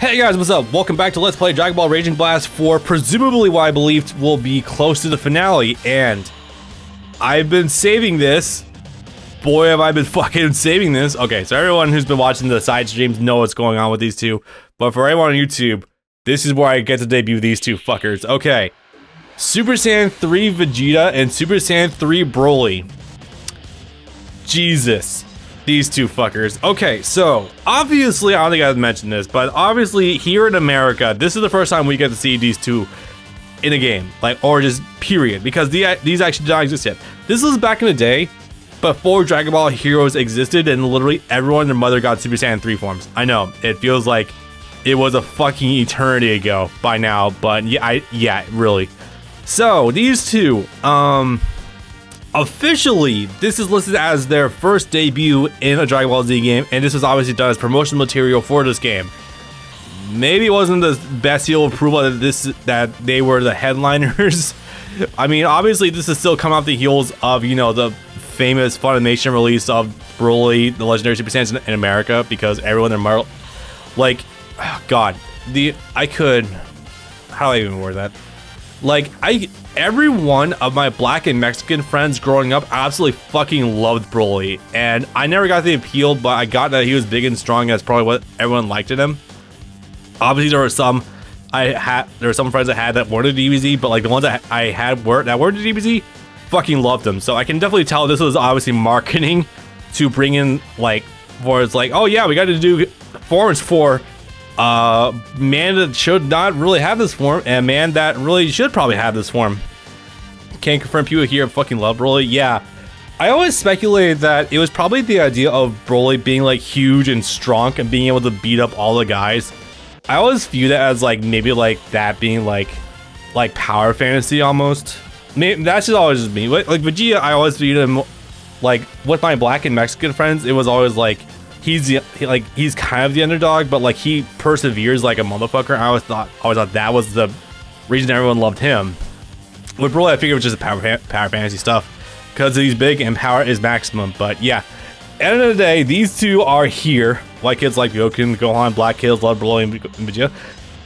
Hey guys, what's up? Welcome back to Let's Play Dragon Ball Raging Blast for presumably what I believe will be close to the finale, and I've been saving this. Boy, have I been fucking saving this. Okay, so everyone who's been watching the side streams know what's going on with these two, but for everyone on YouTube, this is where I get to debut these two fuckers. Okay, Super Saiyan 3 Vegeta and Super Saiyan 3 Broly. Jesus. These two fuckers. Okay, so obviously, I don't think I've mentioned this, but obviously here in America, this is the first time we get to see these two in a game, like, or just period, because these actually don't exist yet. This was back in the day, before Dragon Ball Heroes existed, and literally everyone and their mother got Super Saiyan 3 forms. I know, it feels like it was a fucking eternity ago by now, but yeah, really. So, these two, officially, this is listed as their first debut in a Dragon Ball Z game, and this was obviously done as promotional material for this game. Maybe it wasn't the best seal of approval that they were the headliners. I mean, obviously, this is still coming off the heels of, you know, the famous Funimation release of Broly, the Legendary Super Saiyan in America, because everyone in Marvel, like, oh God, how do I even word that? Like, every one of my black and Mexican friends growing up absolutely fucking loved Broly, and I never got the appeal, but I got that he was big and strong. That's probably what everyone liked in him. Obviously, there were some friends I had that weren't a DBZ, but like the ones that I had that weren't a DBZ, fucking loved him. So I can definitely tell this was obviously marketing to bring in, like, where it's like, oh yeah, we got to do forms for man that should not really have this form, and man that really should probably have this form. Can't confirm people here fucking love Broly. Yeah, I always speculated that it was probably the idea of Broly being like huge and strong and being able to beat up all the guys. I always view that as like maybe like that being like power fantasy almost. Maybe that's just always just me. Like Vegeta, I always viewed him like with my black and Mexican friends. It was always like he's kind of the underdog, but like he perseveres like a motherfucker. I always thought that was the reason everyone loved him. With Broly, I figured it was just power fantasy stuff because he's big and power is maximum. But yeah, at the end of the day, these two are here. Like kids like Goku, Gohan, Black Kills, love Broly and Vegeta.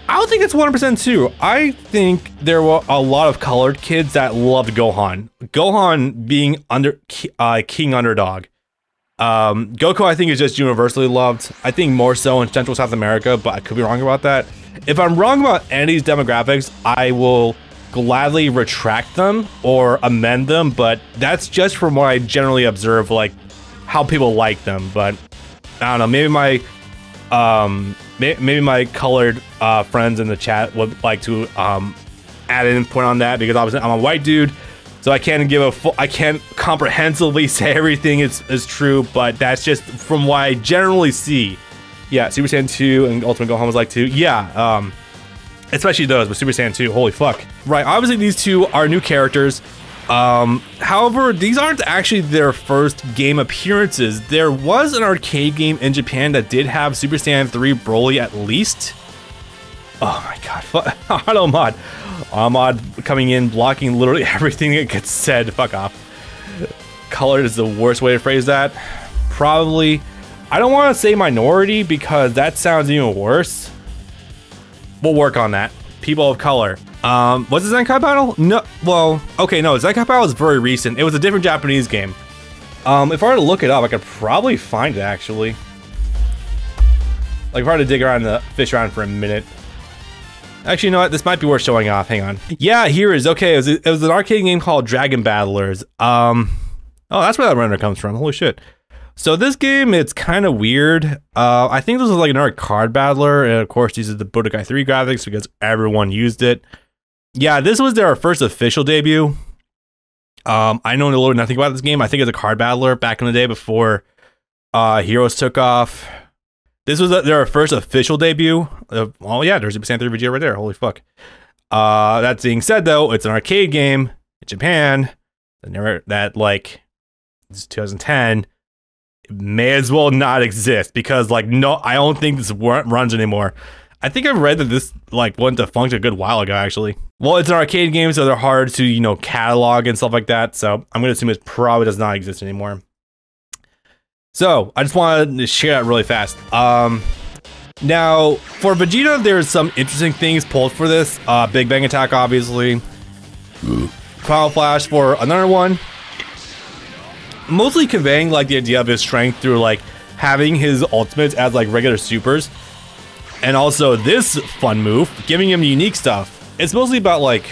I don't think it's 100% true. I think there were a lot of colored kids that loved Gohan. Gohan being king underdog. Goku, I think, is just universally loved. I think more so in Central South America, but I could be wrong about that. If I'm wrong about any of these demographics, I will gladly retract them or amend them, but that's just from what I generally observe, like how people like them. But I don't know, maybe my colored friends in the chat would like to add an input on that, because obviously I'm a white dude. So I can't comprehensively say everything is true, but that's just from what I generally see. Yeah, Super Saiyan 2 and Ultimate Gohan was like 2. Yeah, especially those, but Super Saiyan 2, holy fuck. Right, obviously these two are new characters. However, these aren't actually their first game appearances. There was an arcade game in Japan that did have Super Saiyan 3 Broly at least. Oh my god, auto mod. Ahmad coming in, blocking literally everything that gets said. Fuck off. Colored is the worst way to phrase that. Probably. I don't want to say minority because that sounds even worse. We'll work on that. People of color. Was it Zenkai Battle? No. Well, okay, no. Zenkai Battle is very recent. It was a different Japanese game. If I were to look it up, I could probably find it actually. Like, if I were to dig around the fish around for a minute. Actually, you know what? This might be worth showing off. Hang on. Yeah, here it is. Okay, it was an arcade game called Dragon Battlers. Oh, that's where that render comes from. Holy shit. So this game, it's kind of weird. I think this was like another card battler, and of course, these are the Budokai 3 graphics because everyone used it. Yeah, this was their first official debut. I know little or nothing about this game. I think it's a card battler back in the day before Heroes took off. This was their first official debut. Oh yeah, there's Super Saiyan 3 Vegeta right there. Holy fuck. That being said, though, it's an arcade game in Japan. That like, it's 2010. It may as well not exist because like no, I don't think this runs anymore. I think I've read that this like went defunct a good while ago actually. Well, it's an arcade game, so they're hard to, you know, catalog and stuff like that. So I'm gonna assume it probably does not exist anymore. So I just wanted to share that really fast. Now, for Vegeta, there's some interesting things pulled for this. Big Bang Attack, obviously. Final Flash for another one. Mostly conveying like the idea of his strength through like having his ultimates as like regular supers. And also this fun move, giving him unique stuff. It's mostly about like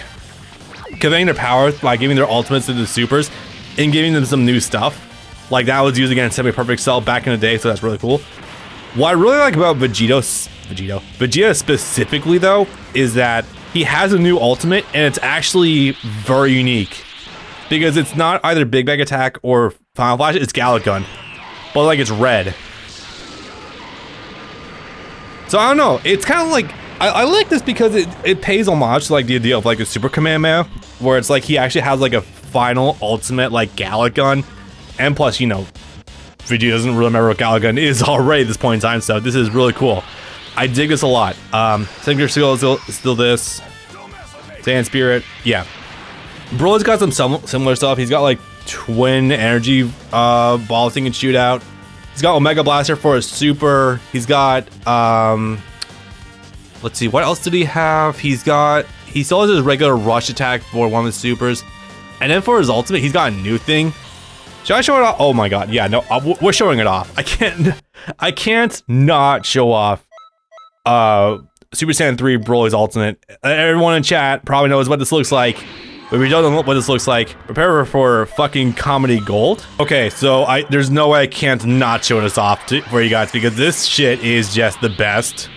conveying their power by giving their ultimates to the supers and giving them some new stuff. Like that was used against Semi-Perfect Cell back in the day, so that's really cool. What I really like about Vegeta specifically though, is that he has a new ultimate and it's actually very unique. Because it's not either Big Bang Attack or Final Flash, it's Gallic Gun. But like it's red. So I don't know, it's kind of like, I like this because it pays homage to like the idea of like a Super Kamehameha, where it's like he actually has like a final ultimate like Gallic Gun. And plus, you know, Vegeta doesn't really remember what Gallic Gun is already at this point in time, so this is really cool. I dig this a lot. Signature Skill is still this. Saiyan Spirit, yeah. Broly's got some similar stuff. He's got like twin energy ball thing and shootout. He's got Omega Blaster for his super. He's got let's see, what else did he have? He still has his regular rush attack for one of his supers. And then for his ultimate, he's got a new thing. Should I show it off? Oh my god, yeah, no, we're showing it off. I can't not show off Super Saiyan 3 Broly's ultimate. Everyone in chat probably knows what this looks like. But if you don't know what this looks like, prepare for fucking comedy gold. Okay, so there's no way I can't not show this off for you guys because this shit is just the best.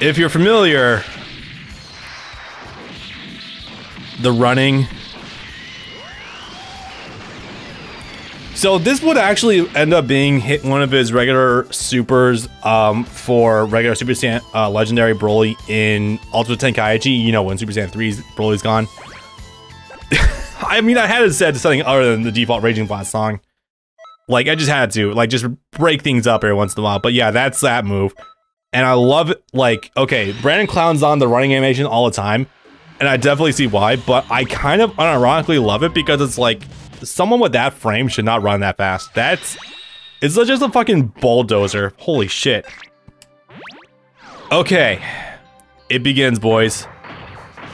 If you're familiar, the running. So this would actually end up being one of his regular supers for regular Super Saiyan Legendary Broly in Ultimate Tenkaichi. You know, when Super Saiyan 3's Broly's gone. I mean, I had to say something other than the default Raging Blast song. Like, I just had to, like, just break things up every once in a while. But yeah, that's that move. And I love it, like, okay, Brandon clowns on the running animation all the time. And I definitely see why, but I kind of unironically love it because it's like, someone with that frame should not run that fast. It's just a fucking bulldozer. Holy shit. Okay. It begins, boys.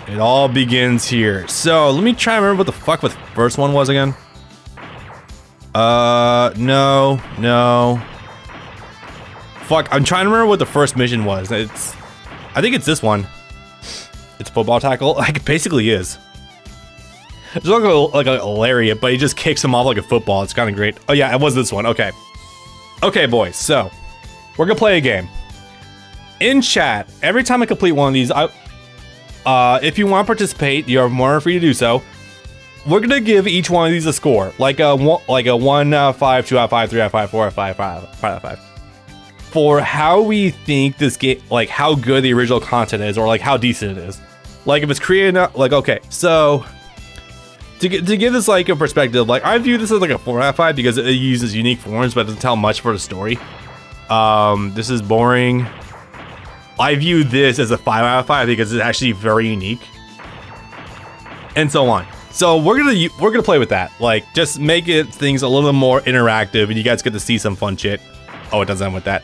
It all begins here. So, let me try to remember what the fuck the first one was again. No. Fuck, I'm trying to remember what the first mission was. I think it's this one. It's football tackle. Like, it basically is. It's like a lariat, but he just kicks him off like a football. It's kind of great. Oh yeah, it was this one. Okay. Okay, boys. So, we're gonna play a game. In chat, every time I complete one of these, if you want to participate, you're more free to do so. We're gonna give each one of these a score, like a 1 out of 5, 2 out of 5, 3 out of 5, 4 out of 5, 5 out of 5. For how we think this game, like how good the original content is, or like how decent it is. Like if it's created, like okay, so. To give this like a perspective, like I view this as like a 4 out of 5 because it uses unique forms but doesn't tell much for the story. This is boring. I view this as a 5 out of 5 because it's actually very unique. And so on. So we're gonna play with that. Like just make things a little more interactive and you guys get to see some fun shit. Oh, it doesn't end with that.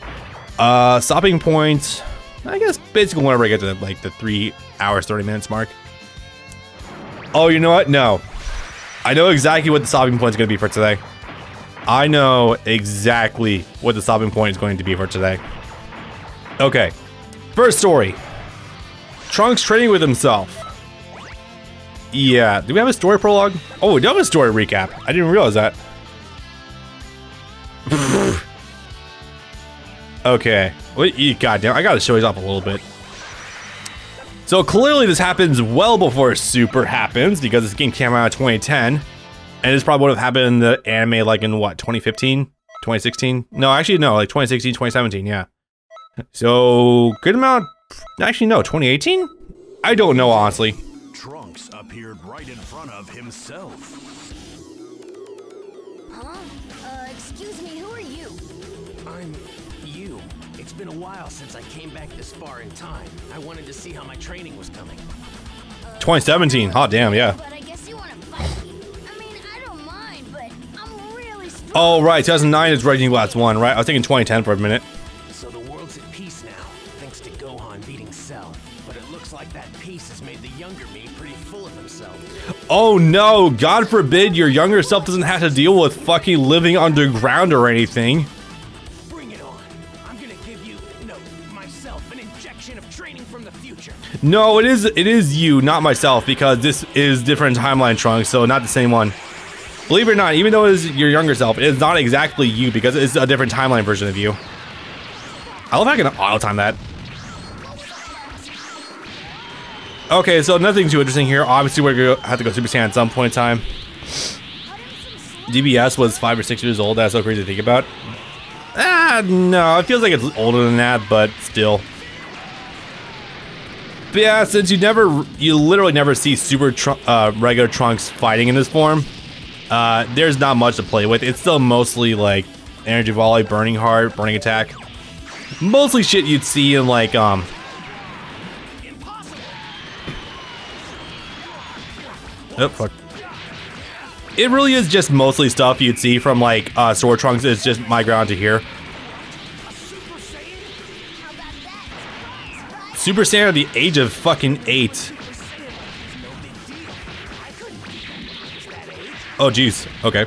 Stopping point, I guess basically whenever I get to like the 3 hours 30 minutes mark. Oh, you know what? No. I know exactly what the stopping point is going to be for today. I know exactly what the stopping point is going to be for today. Okay. First story. Trunks training with himself. Yeah. Do we have a story prologue? Oh, we do have a story recap. I didn't realize that. Okay. Wait, goddamn. I got to show these off a little bit. So clearly this happens well before Super happens because this game came out in 2010 and this probably would have happened in the anime like in what, 2015, 2016? No, actually no, like 2016, 2017, yeah. So good amount, actually no, 2018? I don't know honestly. Trunks appeared right in front of himself. Huh? Excuse me, who are you? I'm you. It's been a while since I came back this far in time. I wanted to see how my training was coming. 2017, hot damn, yeah. But I guess you want to fight me. I mean, I don't mind, but I'm really Oh, right. 2009 is Rising Blast 1, right? I was thinking 2010 for a minute. So the world's at peace now, thanks to Gohan beating Cell. But it looks like that peace has made the younger me pretty full of himself. Oh no, God forbid your younger self doesn't have to deal with fucking living underground or anything. Bring it on. I'm gonna give you, no, myself, an injection of training from the future. No, it is you, not myself, because this is different timeline Trunks, so not the same one. Believe it or not, even though it is your younger self, it is not exactly you because it's a different timeline version of you. I love how I can auto-time that. Okay, so nothing too interesting here. Obviously, we're gonna have to go Super Saiyan at some point in time. DBS was 5 or 6 years old. That's so crazy to think about. No, it feels like it's older than that, but still. But yeah, since you literally never see regular Trunks fighting in this form, there's not much to play with. It's still mostly like energy volley, burning heart, burning attack. Mostly shit you'd see in like oh fuck. It really is just mostly stuff you'd see from like Sword Trunks. It's just migrated to here. Super Saiyan at the age of fucking 8. Oh jeez. Okay.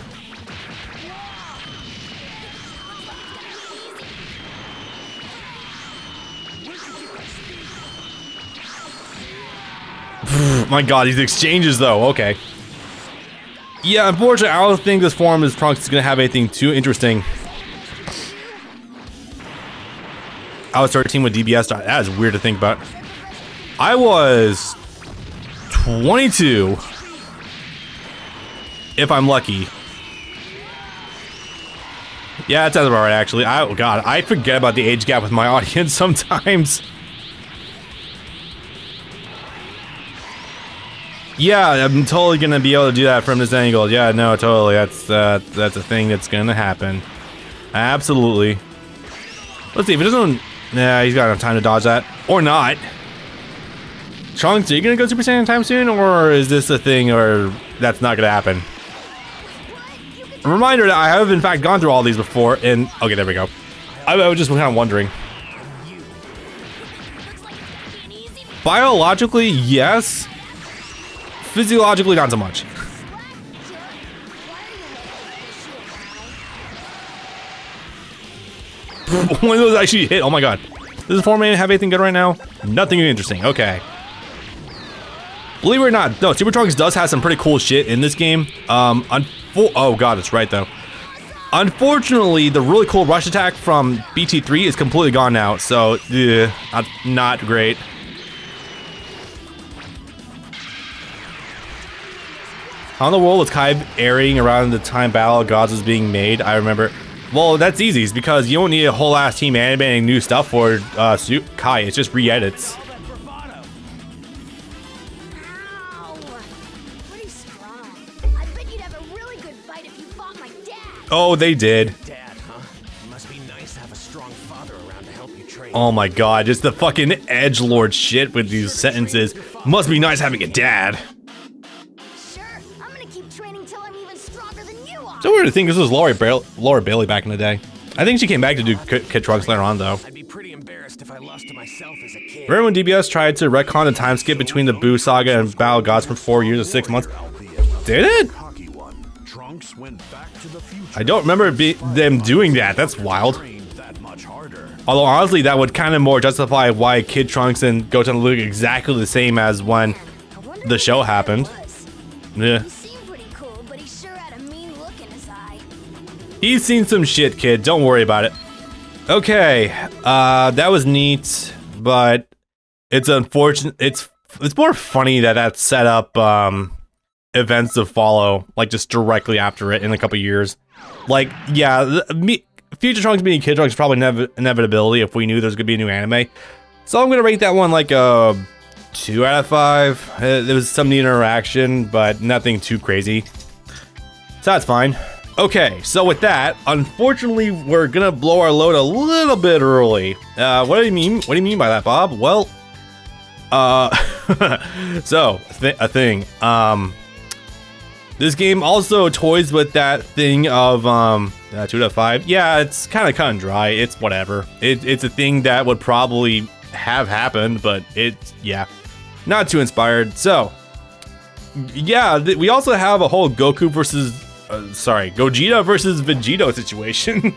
My god, these exchanges though, okay. Yeah, unfortunately, I don't think this form of Trunks is gonna have anything too interesting. I was 13 with DBS. That is weird to think about. I was 22. If I'm lucky. Yeah, that sounds about right, actually. Oh god, I forget about the age gap with my audience sometimes. Yeah, I'm totally gonna be able to do that from this angle. Yeah, no, totally. That's a thing that's gonna happen. Absolutely. Let's see if it doesn't. Nah, he's got enough time to dodge that, or not. Trunks, are you gonna go Super Saiyan time soon, or is this a thing, or that's not gonna happen? A reminder that I have in fact gone through all these before, and okay, there we go. I was just kind of wondering. Biologically, yes. Physiologically, not so much. One of those actually hit. Oh my god. Does the form have anything good right now? Nothing interesting. Okay. Believe it or not, no, Super Trunks does have some pretty cool shit in this game. Oh god, it's right though. Unfortunately, the really cool rush attack from BT3 is completely gone now, so not great. How in the world was Kai airing around the time Battle of Gods was being made? I remember. Well, that's easy. It's because you don't need a whole ass team animating new stuff for Kai. It's just re-edits. Oh, they did. Dad, huh? Must be nice to have a strong father around to help you train. Oh my god, just the fucking edgelord shit with these sentences. Must be nice having a dad. So weird to think this was Laura Bailey back in the day. I think she came back to do Kid Trunks later on, though. I'd be pretty embarrassed if I lost to myself as a kid. Remember when DBS tried to retcon the time skip between the Boo Saga and Battle of Gods for 4 years or 6 months? Did it? I don't remember them doing that. That's wild. Although honestly, that would kind of more justify why Kid Trunks and Goten look exactly the same as when the show happened. Yeah. He's seen some shit, kid. Don't worry about it. Okay, that was neat, but it's unfortunate. It's more funny that that set up events to follow, like just directly after it in a couple years. Like, yeah, Future Trunks being Kid Trunks is probably inevitability if we knew there's gonna be a new anime. So I'm gonna rate that one like a 2 out of 5. There was some neat interaction, but nothing too crazy. So that's fine. Okay, so with that, unfortunately, we're gonna blow our load a little bit early. What do you mean? What do you mean by that, Bob? Well, so a thing. This game also toys with that thing of 2 out of 5. Yeah, it's kind of cut and dry. It's whatever. It's a thing that would probably have happened, but it's, yeah, not too inspired. So, yeah, we also have a whole Gogeta versus Vegito situation.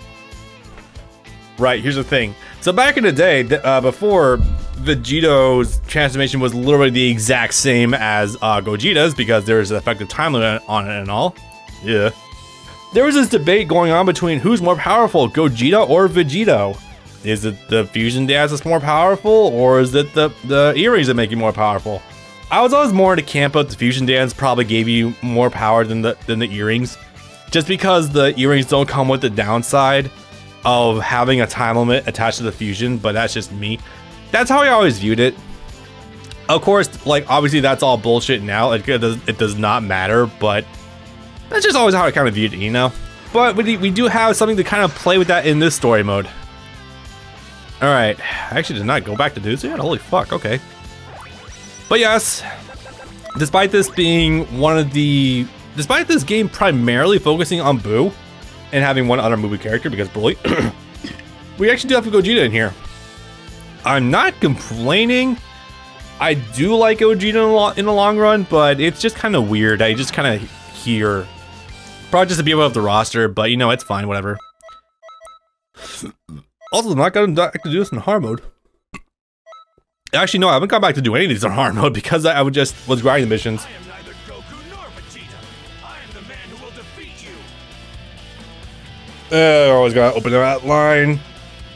Right, here's the thing. So back in the day, before Vegito's transformation was literally the exact same as Gogeta's because there's an effective time limit on it and all. Yeah. There was this debate going on between who's more powerful, Gogeta or Vegito. Is it the fusion dance that's more powerful, or is it the earrings that make you more powerful? I was always more in the camp of the fusion dance probably gave you more power than the earrings. Just because the earrings don't come with the downside of having a time limit attached to the fusion, but that's just me. That's how I always viewed it. Of course, like, obviously that's all bullshit now. It does not matter, but that's just always how I kind of viewed it, you know? But we do have something to kind of play with that in this story mode. Alright, I actually did not go back to do this yet, holy fuck, okay. But yes, despite this being despite this game primarily focusing on Boo, and having one other movie character because Broly, we actually do have Gogeta in here. I'm not complaining. I do like Gogeta in the long run, but it's just kind of weird. I just kind of hear, probably just to be above the roster, but you know, it's fine, whatever. Also, I'm not going to do this in hard mode. Actually, no, I haven't gone back to do any of these in hard mode because I was grinding the missions. Always gotta open that line.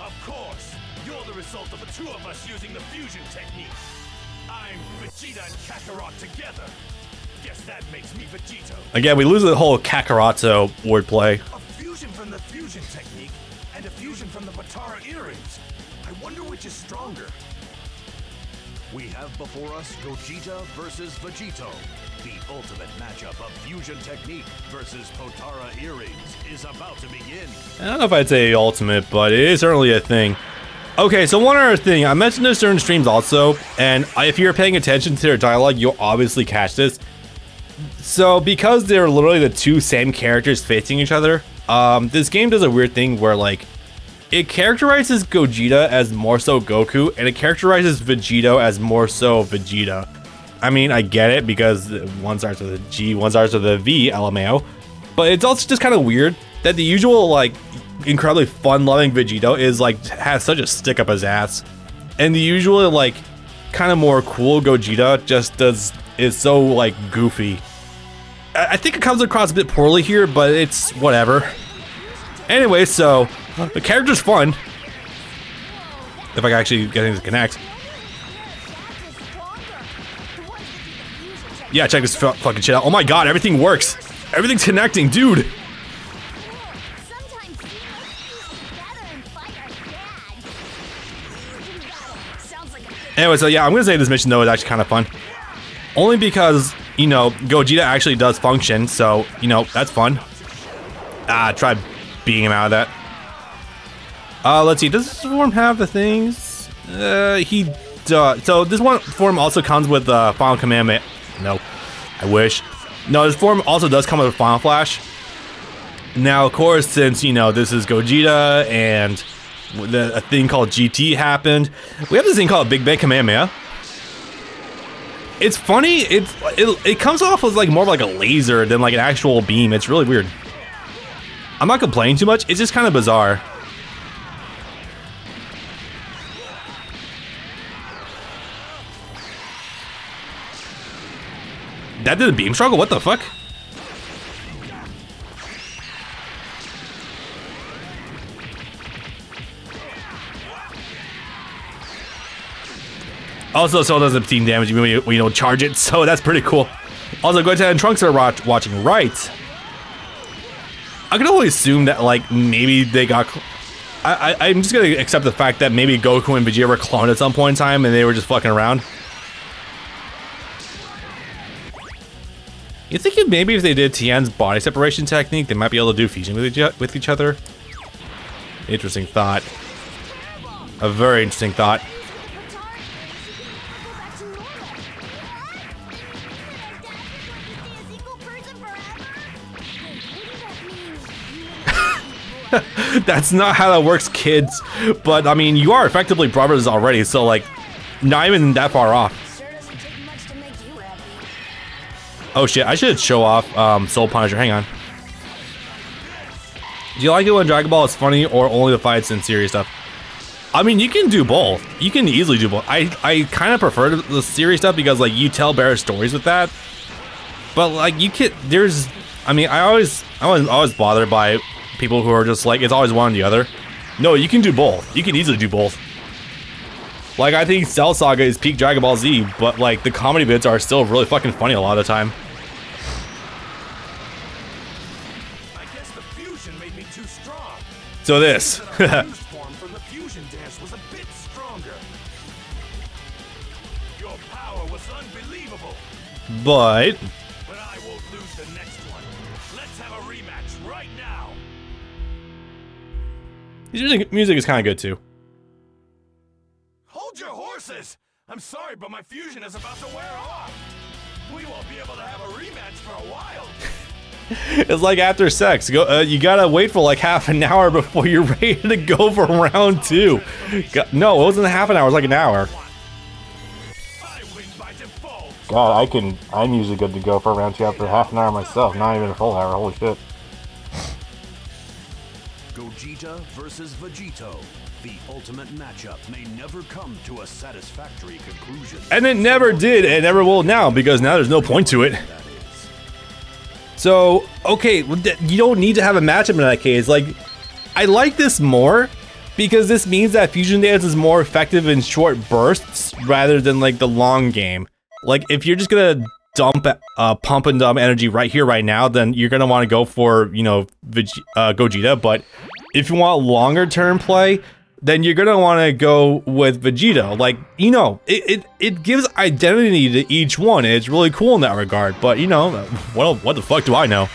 Of course, you're the result of the two of us using the fusion technique. I'm Vegeta and Kakarot together. Guess that makes me Vegito. Again, we lose the whole Kakaroto wordplay. A fusion from the fusion technique and a fusion from the Potara earrings. I wonder which is stronger. We have before us Gogeta versus Vegito. The ultimate matchup of fusion technique versus Potara earrings is about to begin. I don't know if I'd say ultimate, but it is certainly a thing. Okay, so one other thing, I mentioned this during streams also, and if you're paying attention to their dialogue, you'll obviously catch this. So because they're literally the two same characters facing each other, this game does a weird thing where like, it characterizes Gogeta as more so Goku, and it characterizes Vegito as more so Vegeta. I mean, I get it because one starts with a G, one starts with a V, LMAO. But it's also just kind of weird that the usual, like, incredibly fun-loving Vegito is, like, has such a stick up his ass. And the usual, like, kind of more cool Gogeta just is so, like, goofy. I think it comes across a bit poorly here, but it's whatever. Anyway, so, the character's fun. If I can actually get things to connect. Yeah, check this fucking shit out. Oh my god, everything works. Everything's connecting, dude. Anyway, so yeah, I'm gonna say this mission though is actually kind of fun. Only because, you know, Gogeta actually does function, so, you know, that's fun. Try beating him out of that. Let's see, does this form have the things? He does. So this one form also comes with Final Commandment. No, I wish. No, this form also does come with a Final Flash. Now, of course, since, you know, this is Gogeta and a thing called GT happened, we have this thing called Big Bang Kamehameha. It's funny, it comes off as like more of like a laser than like an actual beam. It's really weird. I'm not complaining too much, it's just kind of bizarre. That did a beam struggle? What the fuck? Also, so does the team damage when you don't charge it, so that's pretty cool. Also, Goten and Trunks are watching, right? I can only assume that, like, maybe they got... I'm just gonna accept the fact that maybe Goku and Vegeta were cloned at some point in time and they were just fucking around. You think maybe if they did Tien's body separation technique, they might be able to do fusion with each other? Interesting thought. A very interesting thought. That's not how that works, kids. But I mean, you are effectively brothers already, so like, not even that far off. Sure doesn't take much to make you happy. Oh shit, I should show off Soul Punisher. Hang on. Do you like it when Dragon Ball is funny or only the fights and serious stuff? I mean, you can do both. You can easily do both. I kind of prefer the serious stuff because like you tell better stories with that. But like you can, I mean, I was always bothered by people who are just like, it's always one or the other. No, you can do both. You can easily do both. Like, I think Cell Saga is peak Dragon Ball Z, but like the comedy bits are still really fucking funny a lot of the time. I guess the fusion made me too strong. So this. The fused form from the fusion dance was a bit stronger. Your power was unbelievable. But But I won't lose the next one. Let's have a rematch right now. his music is kind of good too. Hold your horses! I'm sorry, but my fusion is about to wear off. We won't be able to have a rematch for a while. It's like after sex. You gotta wait for like half an hour before you're ready to go for round 2. No, it wasn't half an hour. It was like an hour. I win by default. God, I'm usually good to go for round 2 after half an hour myself. Not even a full hour. Holy shit. Gogeta versus Vegito. The ultimate matchup may never come to a satisfactory conclusion. And it never did, and never will now, because now there's no point to it. That is. So, okay, you don't need to have a matchup in that case. Like, I like this more because this means that Fusion Dance is more effective in short bursts rather than like the long game. Like, if you're just gonna dump pump and dump energy right here, right now, then you're gonna want to go for, you know, Gogeta. But if you want longer term play, then you're gonna want to go with Vegito. Like, you know, it gives identity to each one. And it's really cool in that regard. But you know, what the fuck do I know?